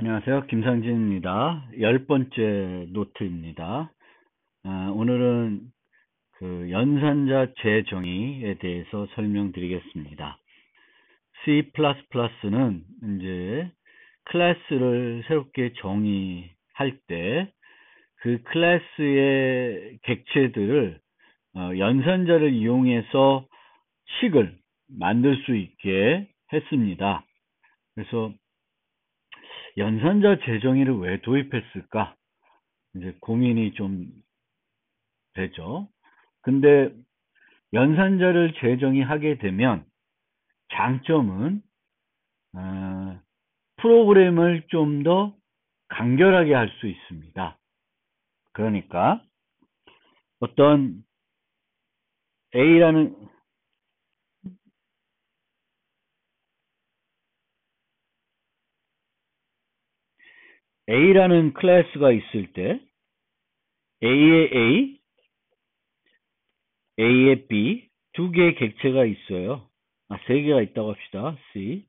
안녕하세요. 김상진입니다. 10번째 노트입니다. 오늘은 그 연산자 재정의에 대해서 설명드리겠습니다. C++는 이제 클래스를 새롭게 정의할 때 그 클래스의 객체들을 연산자를 이용해서 식을 만들 수 있게 했습니다. 그래서 연산자 재정의를 왜 도입했을까? 이제 고민이 좀 되죠. 근데 연산자를 재정의하게 되면 장점은 프로그램을 좀 더 간결하게 할 수 있습니다. 그러니까 어떤 A라는 클래스가 있을 때 A의 A, A의 B 두 개의 객체가 있어요. 세 개가 있다고 합시다. C.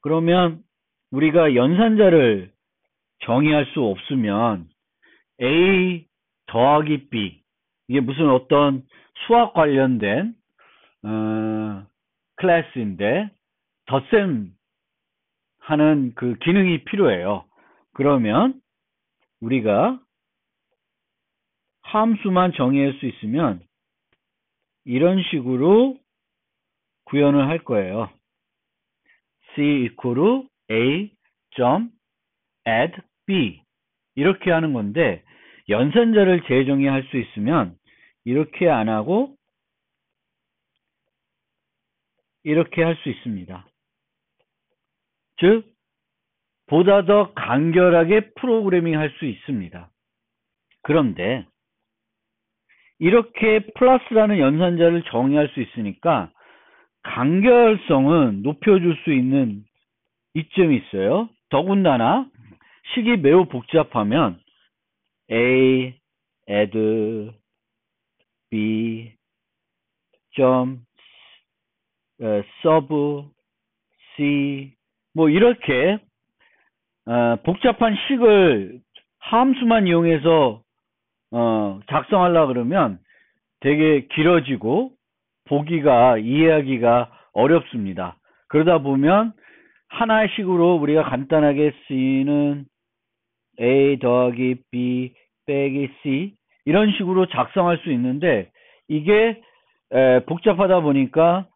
그러면 우리가 연산자를 정의할 수 없으면 A 더하기 B 이게 무슨 어떤 수학 관련된 클래스인데 덧셈 하는 그 기능이 필요해요. 그러면 우리가 함수만 정의할 수 있으면 이런 식으로 구현을 할 거예요. C equal A add B 이렇게 하는 건데 연산자를 재정의할 수 있으면 이렇게 안 하고 이렇게 할 수 있습니다. 즉 보다 더 간결하게 프로그래밍 할 수 있습니다. 그런데 이렇게 플러스라는 연산자를 정의할 수 있으니까 간결성은 높여줄 수 있는 이점이 있어요. 더군다나 식이 매우 복잡하면 A add B sub C 뭐 이렇게 복잡한 식을 함수만 이용해서 작성하려고 그러면 되게 길어지고 보기가 이해하기가 어렵습니다. 그러다 보면 하나의 식으로 우리가 간단하게 C는 A 더하기 B 빼기 C 이런 식으로 작성할 수 있는데 이게 복잡하다 보니까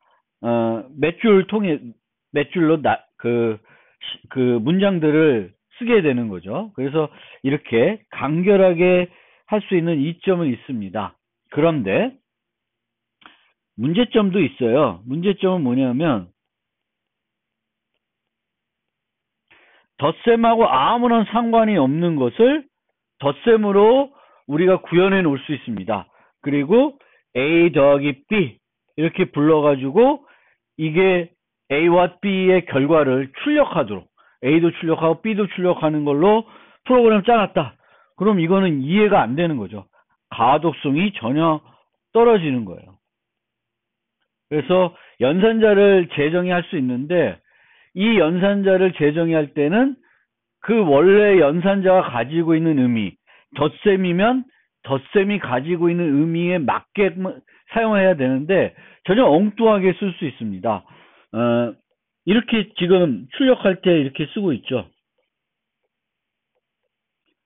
몇 줄로 그 문장들을 쓰게 되는 거죠. 그래서 이렇게 간결하게 할 수 있는 이점은 있습니다. 그런데 문제점도 있어요. 문제점은 뭐냐면 덧셈하고 아무런 상관이 없는 것을 덧셈으로 우리가 구현해 놓을 수 있습니다. 그리고 A 더하기 B 이렇게 불러가지고 이게 A와 B의 결과를 출력하도록 A도 출력하고 B도 출력하는 걸로 프로그램 짜놨다. 그럼 이거는 이해가 안 되는 거죠. 가독성이 전혀 떨어지는 거예요. 그래서 연산자를 재정의할 수 있는데 이 연산자를 재정의할 때는 그 원래 연산자가 가지고 있는 의미, 덧셈이면 덧셈이 가지고 있는 의미에 맞게 사용해야 되는데 전혀 엉뚱하게 쓸 수 있습니다. 이렇게 지금 출력할 때 이렇게 쓰고 있죠.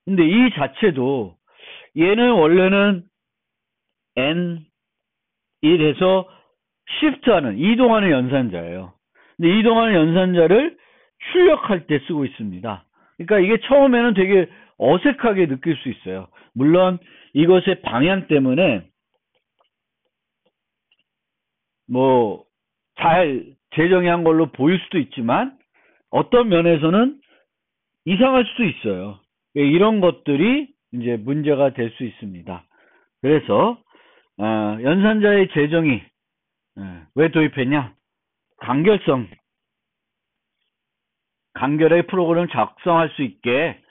근데 이 자체도 얘는 원래는 N1에서 시프트하는 이동하는 연산자예요. 근데 이동하는 연산자를 출력할 때 쓰고 있습니다. 그러니까 이게 처음에는 되게 어색하게 느낄 수 있어요. 물론 이것의 방향 때문에 뭐 잘 재정의한 걸로 보일 수도 있지만 어떤 면에서는 이상할 수도 있어요. 이런 것들이 이제 문제가 될 수 있습니다. 그래서 연산자의 재정의 왜 도입했냐? 간결하게 프로그램을 작성할 수 있게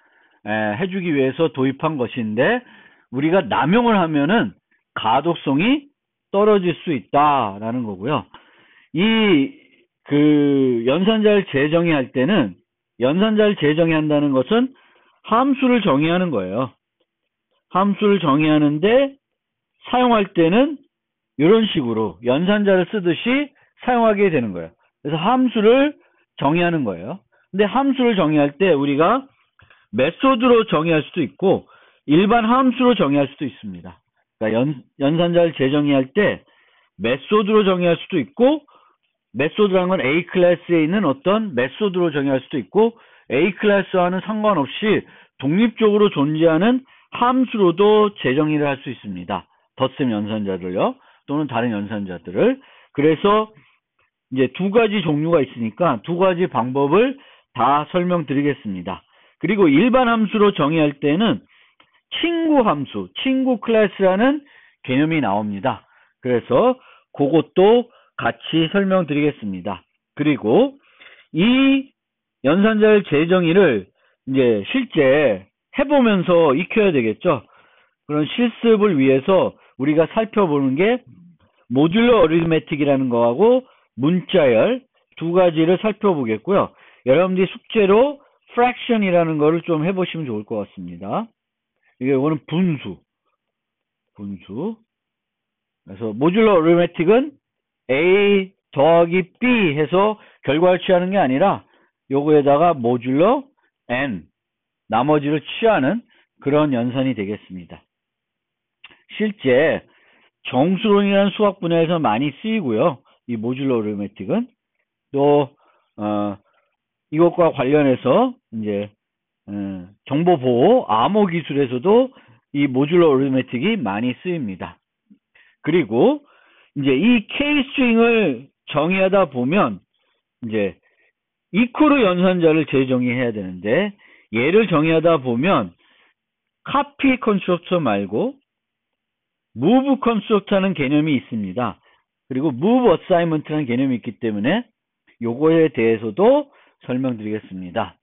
해주기 위해서 도입한 것인데 우리가 남용을 하면은 가독성이 떨어질 수 있다라는 거고요. 이 그 연산자를 재정의할 때는 연산자를 재정의 한다는 것은 함수를 정의하는 거예요. 함수를 정의하는데 사용할 때는 이런 식으로 연산자를 쓰듯이 사용하게 되는 거예요. 그래서 함수를 정의하는 거예요. 근데 함수를 정의할 때 우리가 메소드로 정의할 수도 있고 일반 함수로 정의할 수도 있습니다. 그러니까 연산자를 재정의할 때 메소드로 정의할 수도 있고, 메소드라는 건 A 클래스에 있는 어떤 메소드로 정의할 수도 있고, A 클래스와는 상관없이 독립적으로 존재하는 함수로도 재정의를 할 수 있습니다. 덧셈 연산자들요, 또는 다른 연산자들을. 그래서 이제 두 가지 종류가 있으니까 두 가지 방법을 다 설명드리겠습니다. 그리고 일반 함수로 정의할 때는 친구 함수, 친구 클래스라는 개념이 나옵니다. 그래서 그것도 같이 설명드리겠습니다. 그리고 이 연산자의 재정의를 이제 실제 해보면서 익혀야 되겠죠. 그런 실습을 위해서 우리가 살펴보는 게 모듈러 어리매틱이라는 거하고 문자열 두 가지를 살펴보겠고요. 여러분들이 숙제로 fraction이라는 거를 좀 해보시면 좋을 것 같습니다. 이거는 분수. 그래서 모듈러 어리매틱은 A 더하기 B 해서 결과를 취하는 게 아니라 요거에다가 모듈러 N 나머지를 취하는 그런 연산이 되겠습니다. 실제 정수론이라는 수학 분야에서 많이 쓰이고요. 이 모듈러 어리매틱은 또 이것과 관련해서 이제 정보보호 암호 기술에서도 이 모듈러 어리매틱이 많이 쓰입니다. 그리고 이제 이 K-스트링을 정의하다 보면 이제 이퀄의 연산자를 재정의해야 되는데 얘를 정의하다 보면 copy constructor 말고 move constructor라는 개념이 있습니다. 그리고 move assignment라는 개념이 있기 때문에 요거에 대해서도 설명드리겠습니다.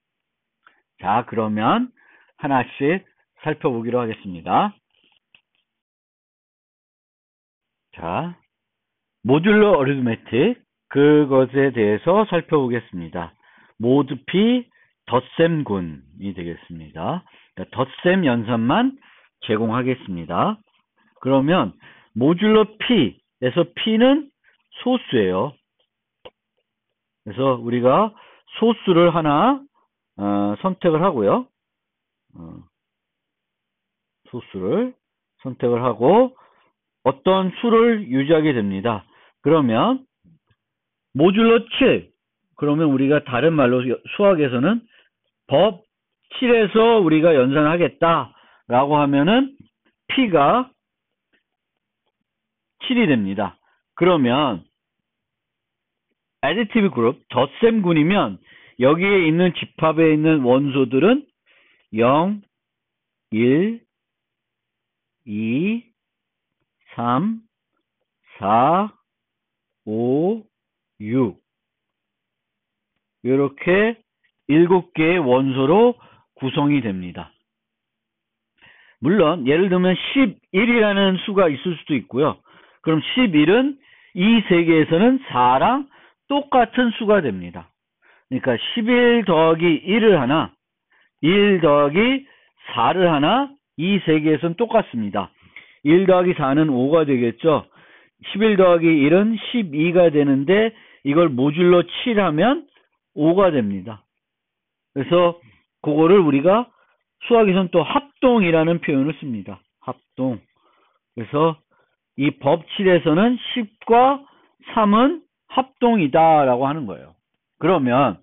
자, 그러면 하나씩 살펴보기로 하겠습니다. 자, 모듈러 어리매틱 그것에 대해서 살펴보겠습니다. 모드 P 덧셈군이 되겠습니다. 그러니까 덧셈 연산만 제공하겠습니다. 그러면 모듈러 P에서 P는 소수예요. 그래서 우리가 소수를 하나 선택을 하고요. 소수를 선택을 하고 어떤 수를 유지하게 됩니다. 그러면 모듈러 7 그러면 우리가 다른 말로 수학에서는 법 7에서 우리가 연산하겠다 라고 하면은 P가 7이 됩니다. 그러면 additive group 덧셈군이면 여기에 있는 집합에 있는 원소들은 0, 1, 2, 3, 4, 5, 6 이렇게 7개의 원소로 구성이 됩니다. 물론 예를 들면 11이라는 수가 있을 수도 있고요. 그럼 11은 이 세계에서는 4랑 똑같은 수가 됩니다. 그러니까 11 더하기 1을 하나, 1 더하기 4를 하나, 이 세계에서는 똑같습니다. 1 더하기 4는 5가 되겠죠. 11 더하기 1은 12가 되는데 이걸 모듈러 7 하면 5가 됩니다. 그래서 그거를 우리가 수학에서는 또 합동이라는 표현을 씁니다. 합동. 그래서 이 법 7에서는 10과 3은 합동이다 라고 하는 거예요. 그러면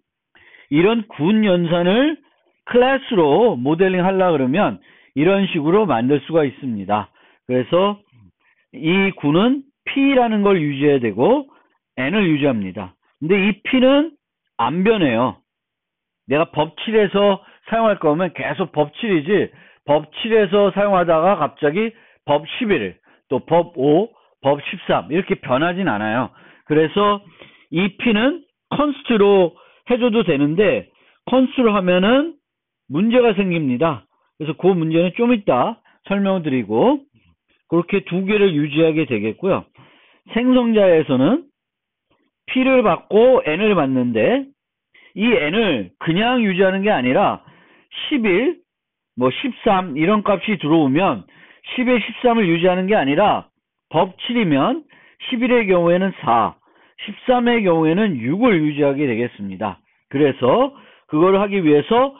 이런 군 연산을 클래스로 모델링 하려고 그러면 이런 식으로 만들 수가 있습니다. 그래서 이 군은 P라는 걸 유지해야 되고 N을 유지합니다. 근데 이 P는 안 변해요. 내가 법 7에서 사용할 거면 계속 법 7이지 법 7에서 사용하다가 갑자기 법 11, 또 법 5, 법 13 이렇게 변하진 않아요. 그래서 이 P는 const로 해줘도 되는데 const로 하면은 문제가 생깁니다. 그래서 그 문제는 좀 이따 설명을 드리고 그렇게 두 개를 유지하게 되겠고요. 생성자에서는 P를 받고 N을 받는데 이 n을 그냥 유지하는 게 아니라 11, 뭐 13 이런 값이 들어오면 10에 13을 유지하는 게 아니라 법 7이면 11의 경우에는 4, 13의 경우에는 6을 유지하게 되겠습니다. 그래서 그걸 하기 위해서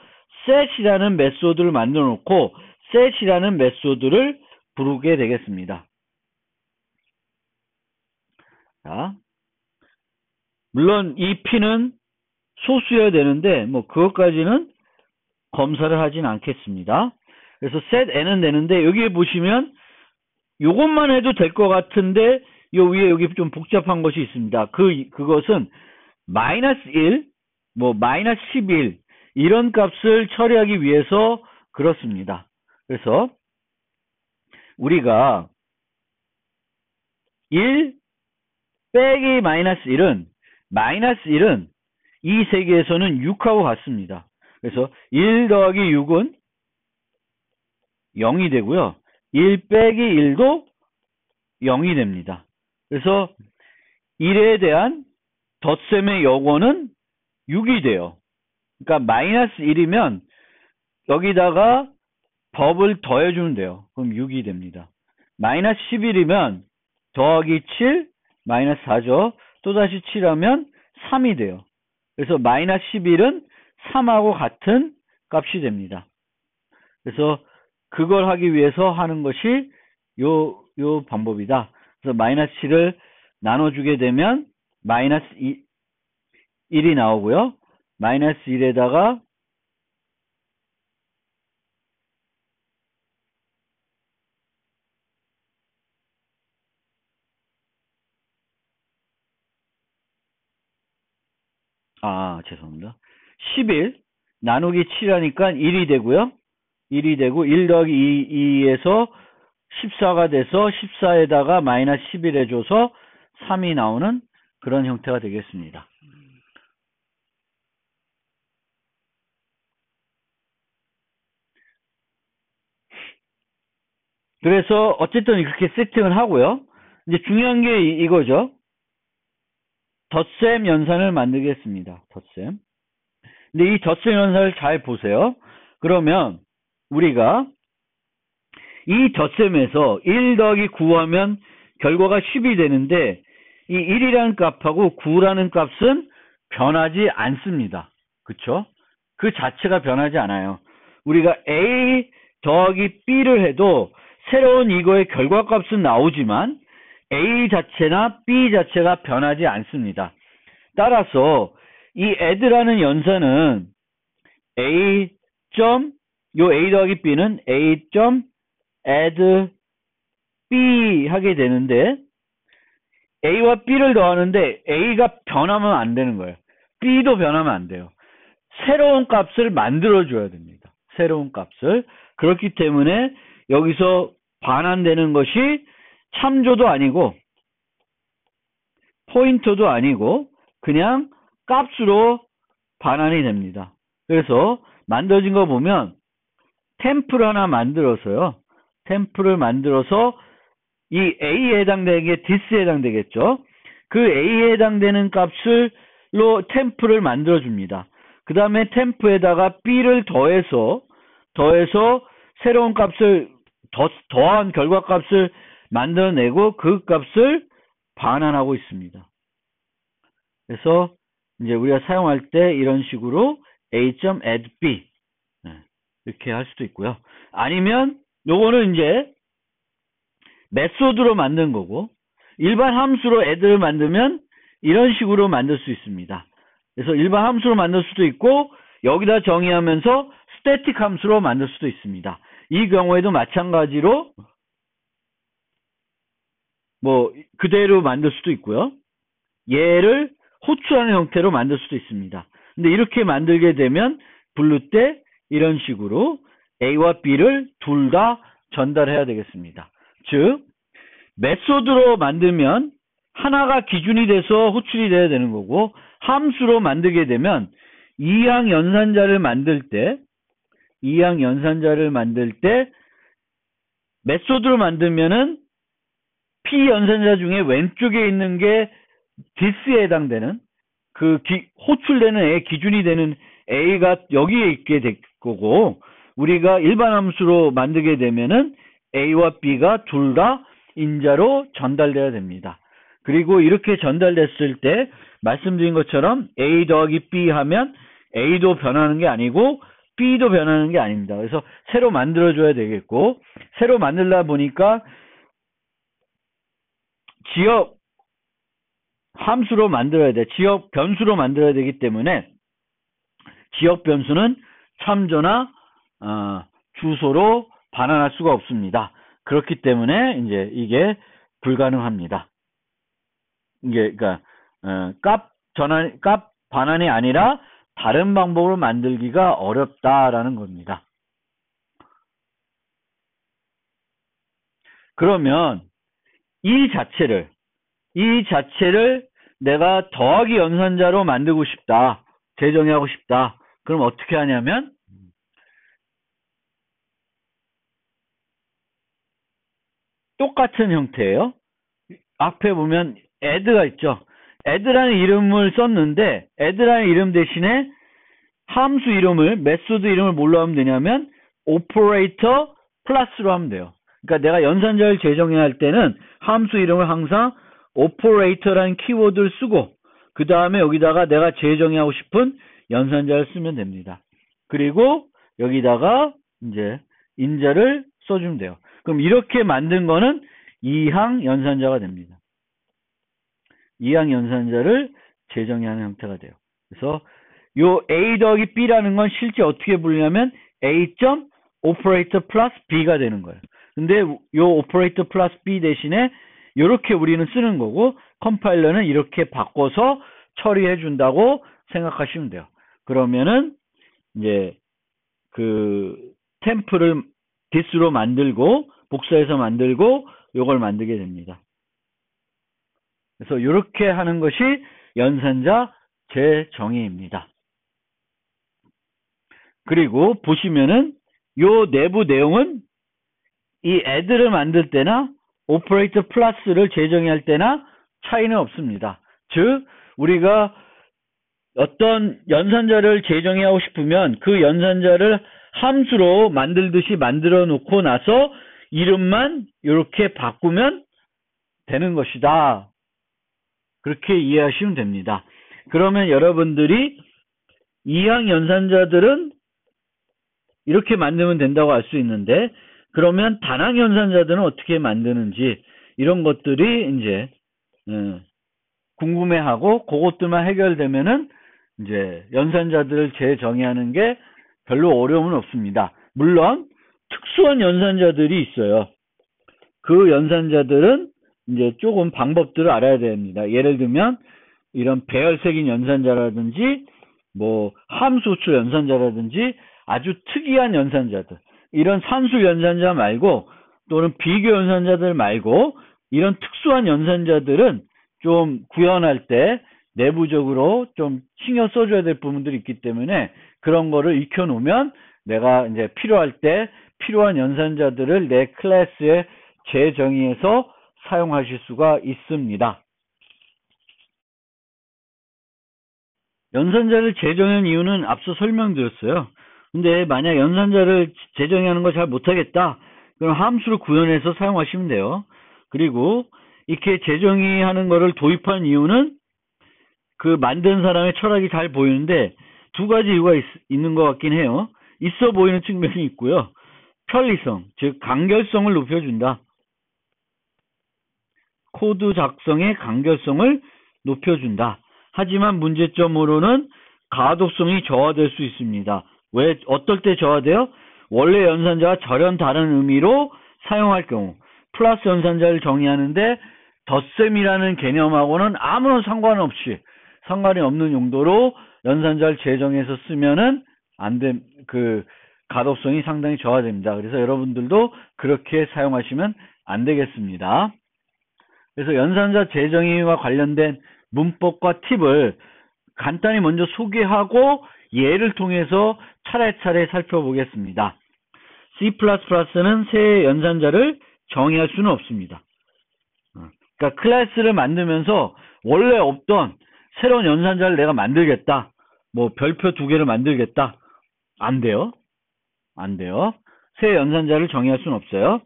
set이라는 메소드를 만들어 놓고 set이라는 메소드를 부르게 되겠습니다. 자, 물론 이 p는 소수여야 되는데 뭐 그것까지는 검사를 하진 않겠습니다. 그래서 set n은 되는데 여기에 보시면 요것만 해도 될 것 같은데 요 위에 여기 좀 복잡한 것이 있습니다. 그것은 마이너스 1, 뭐 마이너스 11 이런 값을 처리하기 위해서 그렇습니다. 그래서 우리가 1 빼기 마이너스 1은 이 세계에서는 6하고 같습니다. 그래서 1 더하기 6은 0이 되고요. 1 빼기 1도 0이 됩니다. 그래서 1에 대한 덧셈의 여권은 6이 돼요. 그러니까 마이너스 1이면 여기다가 법을 더해주면 돼요. 그럼 6이 됩니다. 마이너스 11이면 더하기 7, 마이너스 4죠. 또다시 7하면 3이 돼요. 그래서 마이너스 11은 3하고 같은 값이 됩니다. 그래서 그걸 하기 위해서 하는 것이 요 방법이다. 그래서 마이너스 7을 나눠주게 되면 마이너스 1이 나오고요. 마이너스 1에다가 죄송합니다. 11 나누기 7 하니까 1이 되고요. 1이 되고 1 더하기 2에서 14가 돼서 14에다가 마이너스 11 해줘서 3이 나오는 그런 형태가 되겠습니다. 그래서 어쨌든 이렇게 세팅을 하고요. 이제 중요한 게 이거죠. 덧셈 연산을 만들겠습니다. 덧셈. 근데 이 덧셈 연산을 잘 보세요. 그러면 우리가 이 덧셈에서 1 더하기 9 하면 결과가 10이 되는데 이 1이라는 값하고 9라는 값은 변하지 않습니다. 그쵸? 그 자체가 변하지 않아요. 우리가 A 더하기 B를 해도 새로운 이거의 결과값은 나오지만 A 자체나 B 자체가 변하지 않습니다. 따라서 이 add라는 연산은 A 더하기 B는 A add B 하게 되는데 A와 B를 더하는데 A가 변하면 안 되는 거예요. B도 변하면 안 돼요. 새로운 값을 만들어줘야 됩니다. 새로운 값을. 그렇기 때문에 여기서 반환되는 것이 참조도 아니고 포인터도 아니고 그냥 값으로 반환이 됩니다. 그래서 만들어진 거 보면 템플을 하나 만들어서요. 템플을 만들어서 이 A에 해당되게 this에 해당되겠죠. 그 A에 해당되는 값을로 템플을 만들어 줍니다. 그 다음에 템플에다가 B를 더해서 새로운 값을 더한 결과값을 만들어내고 그 값을 반환하고 있습니다. 그래서 이제 우리가 사용할 때 이런 식으로 a.add b 이렇게 할 수도 있고요. 아니면 요거는 이제 메소드로 만든 거고 일반 함수로 add를 만들면 이런 식으로 만들 수 있습니다. 그래서 일반 함수로 만들 수도 있고 여기다 정의하면서 스태틱 함수로 만들 수도 있습니다. 이 경우에도 마찬가지로 뭐 그대로 만들 수도 있고요. 얘를 호출하는 형태로 만들 수도 있습니다. 근데 이렇게 만들게 되면 부를 때 이런 식으로 A와 B를 둘 다 전달해야 되겠습니다. 즉 메소드로 만들면 하나가 기준이 돼서 호출이 돼야 되는 거고 함수로 만들게 되면 이항 연산자를 만들 때 메소드로 만들면은 P 연산자 중에 왼쪽에 있는 게 this에 해당되는 호출되는 A, 기준이 되는 A가 여기에 있게 될 거고, 우리가 일반 함수로 만들게 되면은 A와 B가 둘 다 인자로 전달돼야 됩니다. 그리고 이렇게 전달됐을 때 말씀드린 것처럼 A 더하기 B 하면 A도 변하는 게 아니고 B도 변하는 게 아닙니다. 그래서 새로 만들어줘야 되겠고, 새로 만들다 보니까 지역 함수로 만들어야 돼. 지역 변수로 만들어야 되기 때문에 지역 변수는 참조나 주소로 반환할 수가 없습니다. 그렇기 때문에 이제 이게 불가능합니다. 이게 그러니까 값 반환이 아니라 다른 방법으로 만들기가 어렵다라는 겁니다. 그러면 이 자체를 내가 더하기 연산자로 만들고 싶다. 재정의하고 싶다. 그럼 어떻게 하냐면 똑같은 형태예요. 앞에 보면 add가 있죠. add라는 이름을 썼는데 add라는 이름 대신에 함수 이름을, 메소드 이름을 뭘로 하면 되냐면 operator 플러스로 하면 돼요. 그러니까 내가 연산자를 재정해야 할 때는 함수 이름을 항상 operator라는 키워드를 쓰고 그 다음에 여기다가 내가 재정의하고 싶은 연산자를 쓰면 됩니다. 그리고 여기다가 이제 인자를 써주면 돼요. 그럼 이렇게 만든 거는 2항 연산자가 됩니다. 2항 연산자를 재정의하는 형태가 돼요. 그래서 요 A 더하기 B라는 건 실제 어떻게 부르냐면 A 점 operator 플러스 B가 되는 거예요. 근데 요 operator 플러스 B 대신에 이렇게 우리는 쓰는 거고 컴파일러는 이렇게 바꿔서 처리해 준다고 생각하시면 돼요. 그러면은 이제 그 템플을 this로 만들고 복사해서 만들고 요걸 만들게 됩니다. 그래서 이렇게 하는 것이 연산자 재정의입니다. 그리고 보시면은 요 내부 내용은 이 add를 만들 때나 operator 플러스를 재정의할 때나 차이는 없습니다. 즉 우리가 어떤 연산자를 재정의하고 싶으면 그 연산자를 함수로 만들듯이 만들어 놓고 나서 이름만 이렇게 바꾸면 되는 것이다. 그렇게 이해하시면 됩니다. 그러면 여러분들이 이항 연산자들은 이렇게 만들면 된다고 알 수 있는데 그러면 단항 연산자들은 어떻게 만드는지 이런 것들이 이제 궁금해하고 그것들만 해결되면은 이제 연산자들을 재정의하는 게 별로 어려움은 없습니다. 물론 특수한 연산자들이 있어요. 그 연산자들은 이제 조금 방법들을 알아야 됩니다. 예를 들면 이런 배열색인 연산자라든지 뭐 함수 호출 연산자라든지 아주 특이한 연산자들, 이런 산수 연산자 말고 또는 비교 연산자들 말고 이런 특수한 연산자들은 좀 구현할 때 내부적으로 좀 신경 써줘야 될 부분들이 있기 때문에 그런 거를 익혀놓으면 내가 이제 필요할 때 필요한 연산자들을 내 클래스에 재정의해서 사용하실 수가 있습니다. 연산자를 재정의한 이유는 앞서 설명드렸어요. 근데 만약 연산자를 재정의하는 거 잘 못하겠다. 그럼 함수를 구현해서 사용하시면 돼요. 그리고 이렇게 재정의하는 거를 도입한 이유는 그 만든 사람의 철학이 잘 보이는데 두 가지 이유가 있는 것 같긴 해요. 있어 보이는 측면이 있고요. 편리성, 즉 간결성을 높여준다. 코드 작성의 간결성을 높여준다. 하지만 문제점으로는 가독성이 저하될 수 있습니다. 왜 어떨 때 저하돼요? 원래 연산자와 전혀 다른 의미로 사용할 경우 플러스 연산자를 정의하는데 덧셈이라는 개념하고는 아무런 상관이 없는 용도로 연산자를 재정해서 쓰면은 그 가독성이 상당히 저하됩니다. 그래서 여러분들도 그렇게 사용하시면 안 되겠습니다. 그래서 연산자 재정의와 관련된 문법과 팁을 간단히 먼저 소개하고 예를 통해서 차례차례 살펴보겠습니다. C++는 새 연산자를 정의할 수는 없습니다. 그러니까 클래스를 만들면서 원래 없던 새로운 연산자를 내가 만들겠다. 뭐 별표 2개를 만들겠다. 안 돼요. 안 돼요. 새 연산자를 정의할 수는 없어요.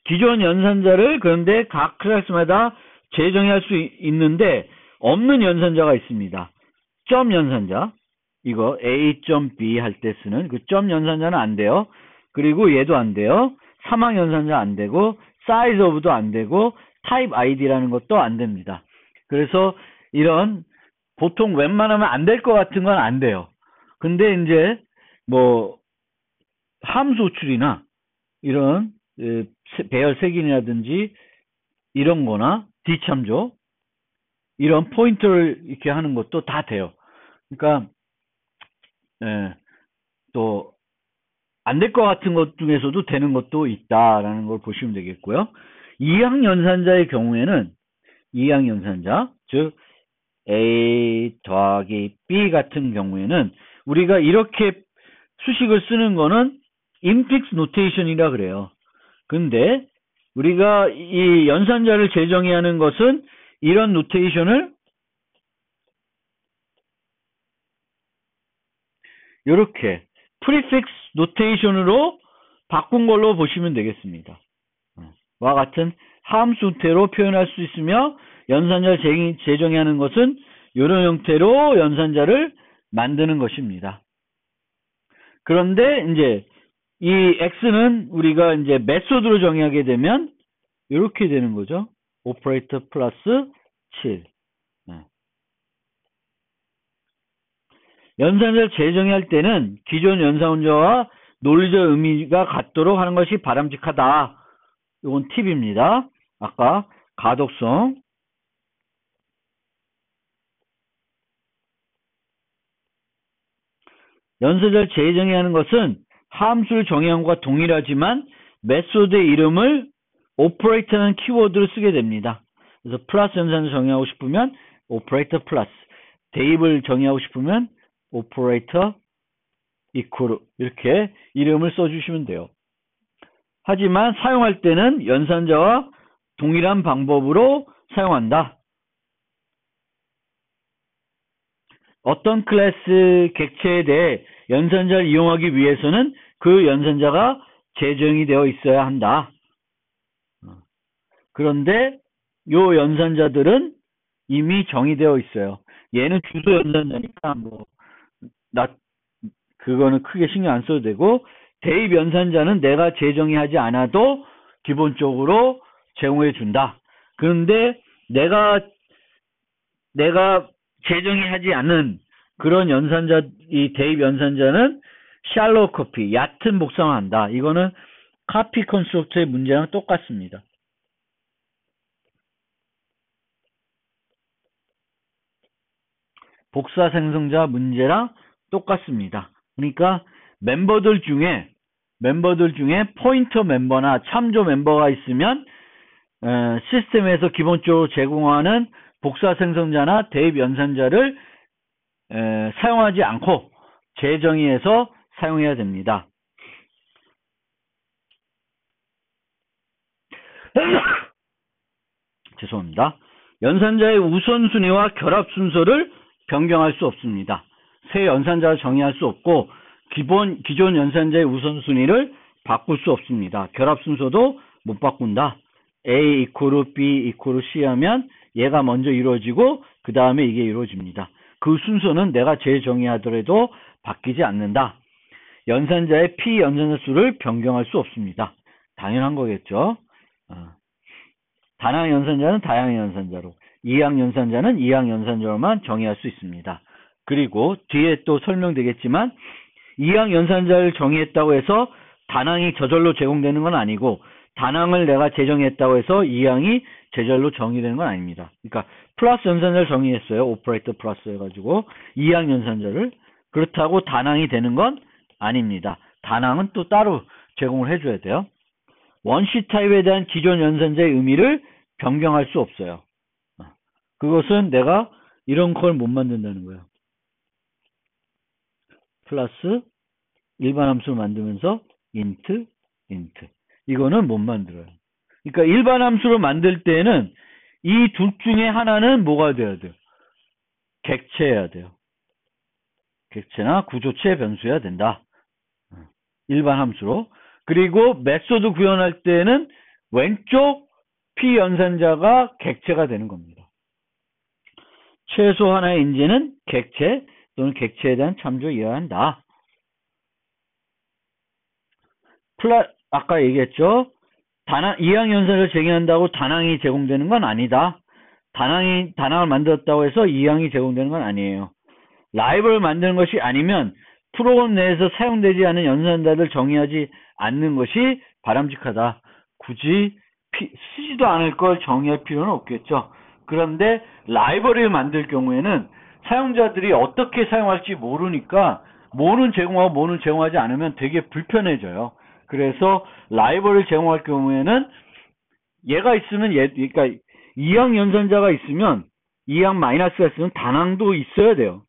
기존 연산자를 그런데 각 클래스마다 재정의할 수 있는데 없는 연산자가 있습니다. 점 연산자. 이거 A.B 할 때 쓰는 그 점 연산자는 안 돼요. 그리고 얘도 안 돼요. 사망 연산자 안 되고 size of도 안 되고 type id라는 것도 안 됩니다. 그래서 이런 보통 웬만하면 안 될 것 같은 건 안 돼요. 근데 이제 뭐 함수 호출이나 이런 배열 색인이라든지 이런 거나 D참조 이런 포인터를 이렇게 하는 것도 다 돼요. 그러니까 또 안 될 것 같은 것 중에서도 되는 것도 있다라는 걸 보시면 되겠고요. 이항 연산자의 경우에는 이항 연산자 즉 A 더하기 B 같은 경우에는 우리가 이렇게 수식을 쓰는 거는 인픽스 노테이션이라 그래요. 근데 우리가 이 연산자를 재정의하는 것은 이런 노테이션을 이렇게 프리픽스 노테이션으로 바꾼 걸로 보시면 되겠습니다. 와 같은 함수 형태로 표현할 수 있으며 연산자를 재정의하는 것은 이런 형태로 연산자를 만드는 것입니다. 그런데 이제 이 x는 우리가 이제 메소드로 정의하게 되면 이렇게 되는 거죠. 오퍼레이터 플러스 7. 연산자를 재정의할 때는 기존 연산자와 논리적 의미가 같도록 하는 것이 바람직하다. 이건 팁입니다. 아까 가독성 연산자를 재정의하는 것은 함수를 정의한 것과 동일하지만 메소드의 이름을 오퍼레이터라는 키워드를 쓰게 됩니다. 그래서 플러스 연산자 정의하고 싶으면 오퍼레이터 플러스, 대입을 정의하고 싶으면 오퍼레이터 이퀄 이렇게 이름을 써주시면 돼요. 하지만 사용할 때는 연산자와 동일한 방법으로 사용한다. 어떤 클래스 객체에 대해 연산자를 이용하기 위해서는 그 연산자가 재정이 되어 있어야 한다. 그런데 요 연산자들은 이미 정의되어 있어요. 얘는 주소 연산자니까 그거는 크게 신경 안 써도 되고, 대입 연산자는 내가 재정의하지 않아도 기본적으로 제공해 준다. 그런데 내가 재정의하지 않은 그런 연산자, 이 대입 연산자는 샬로우 커피, 얕은 복사만 한다. 이거는 카피 컨스트럭터의 문제랑 똑같습니다. 복사 생성자 문제랑 똑같습니다. 그러니까 멤버들 중에 포인터 멤버나 참조 멤버가 있으면 시스템에서 기본적으로 제공하는 복사 생성자나 대입 연산자를 사용하지 않고 재정의해서 사용해야 됩니다. 죄송합니다. 연산자의 우선순위와 결합 순서를 변경할 수 없습니다. 새 연산자를 정의할 수 없고 기존 연산자의 우선순위를 바꿀 수 없습니다. 결합 순서도 못 바꾼다. A 이퀄 B 이퀄 C 하면 얘가 먼저 이루어지고 그 다음에 이게 이루어집니다. 그 순서는 내가 재정의하더라도 바뀌지 않는다. 연산자의 P 연산자 수를 변경할 수 없습니다. 당연한 거겠죠. 단항 연산자는 다항 연산자로, 이항 연산자는 이항 연산자로만 정의할 수 있습니다. 그리고 뒤에 또 설명되겠지만 이항 연산자를 정의했다고 해서 단항이 저절로 제공되는 건 아니고, 단항을 내가 재정의했다고 해서 이항이 저절로 정의되는 건 아닙니다. 그러니까 플러스 연산자를 정의했어요. 오퍼레이터 플러스 해가지고 이항 연산자를. 그렇다고 단항이 되는 건 아닙니다. 단항은 또 따로 제공을 해줘야 돼요. 원시 타입에 대한 기존 연산자의 의미를 변경할 수 없어요. 그것은 내가 이런 걸 못 만든다는 거예요. 플러스 일반 함수를 만들면서 int. 이거는 못 만들어요. 그러니까 일반 함수를 만들 때는 이 둘 중에 하나는 뭐가 돼야 돼요? 객체해야 돼요. 객체나 구조체 변수여야 된다. 일반 함수로. 그리고 메소드 구현할 때는 왼쪽 P 연산자가 객체가 되는 겁니다. 최소 하나의 인재는 객체 또는 객체에 대한 참조이해야 한다. 아까 얘기했죠. 이항 연산을 제기한다고 단항이 제공되는 건 아니다. 단항을 만들었다고 해서 이항이 제공되는 건 아니에요. 라이벌을 만드는 것이 아니면 프로그램 내에서 사용되지 않은 연산자를 정의하지 않는 것이 바람직하다. 굳이 쓰지도 않을 걸 정의할 필요는 없겠죠. 그런데 라이브러리를 만들 경우에는 사용자들이 어떻게 사용할지 모르니까 뭐는 제공하고 뭐는 제공하지 않으면 되게 불편해져요. 그래서 라이브러리를 제공할 경우에는 얘가 있으면 그러니까 이항 연산자가 있으면 이항 마이너스가 있으면 단항도 있어야 돼요.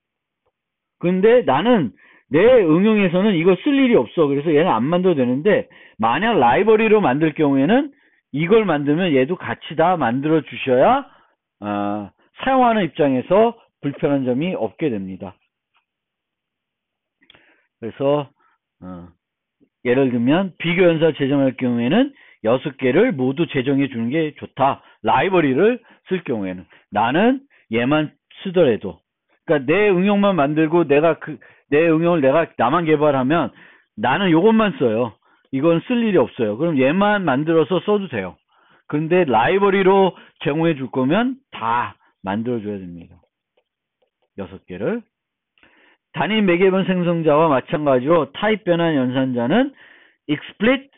근데 나는 내 응용에서는 이거 쓸 일이 없어. 그래서 얘는 안 만들어도 되는데 만약 라이브러리로 만들 경우에는 이걸 만들면 얘도 같이 다 만들어 주셔야 사용하는 입장에서 불편한 점이 없게 됩니다. 그래서 예를 들면 비교 연산 제정할 경우에는 6개를 모두 제정해 주는 게 좋다. 라이브러리를 쓸 경우에는 나는 얘만 쓰더라도 그러니까 내 응용만 만들고 내 응용을 나만 개발하면 나는 이것만 써요. 이건 쓸 일이 없어요. 그럼 얘만 만들어서 써도 돼요. 근데 라이브러리로 제공해 줄 거면 다 만들어 줘야 됩니다. 6개를. 단위 매개변 생성자와 마찬가지로 타입 변환 연산자는 explicit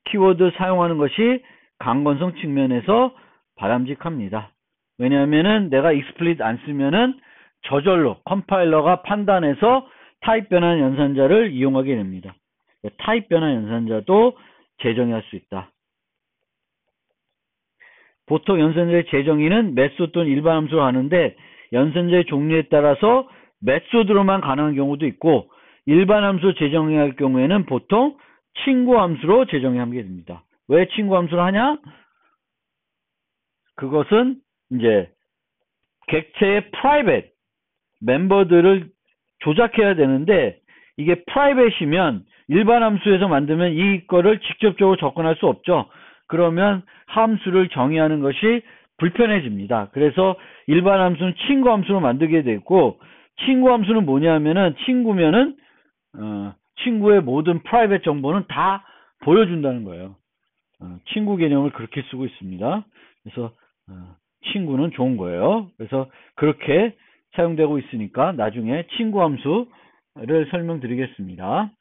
키워드 사용하는 것이 강건성 측면에서 바람직합니다. 왜냐하면은 내가 explicit 안 쓰면은 저절로 컴파일러가 판단해서 타입 변환 연산자를 이용하게 됩니다. 타입 변환 연산자도 재정의할 수 있다. 보통 연산자의 재정의는 메소드 또는 일반 함수로 하는데 연산자의 종류에 따라서 메소드로만 가능한 경우도 있고 일반 함수 재정의할 경우에는 보통 친구 함수로 재정의하게 됩니다. 왜 친구 함수로 하냐? 그것은 이제 객체의 private 멤버들을 조작해야 되는데 이게 private이면 일반 함수에서 만들면 이거를 직접적으로 접근할 수 없죠. 그러면 함수를 정의하는 것이 불편해집니다. 그래서 일반 함수는 친구 함수로 만들게 되고 친구 함수는 뭐냐면은 친구면은 친구의 모든 프라이빗 정보는 다 보여준다는 거예요. 친구 개념을 그렇게 쓰고 있습니다. 그래서 친구는 좋은 거예요. 그래서 그렇게 사용되고 있으니까 나중에 친구 함수를 설명드리겠습니다.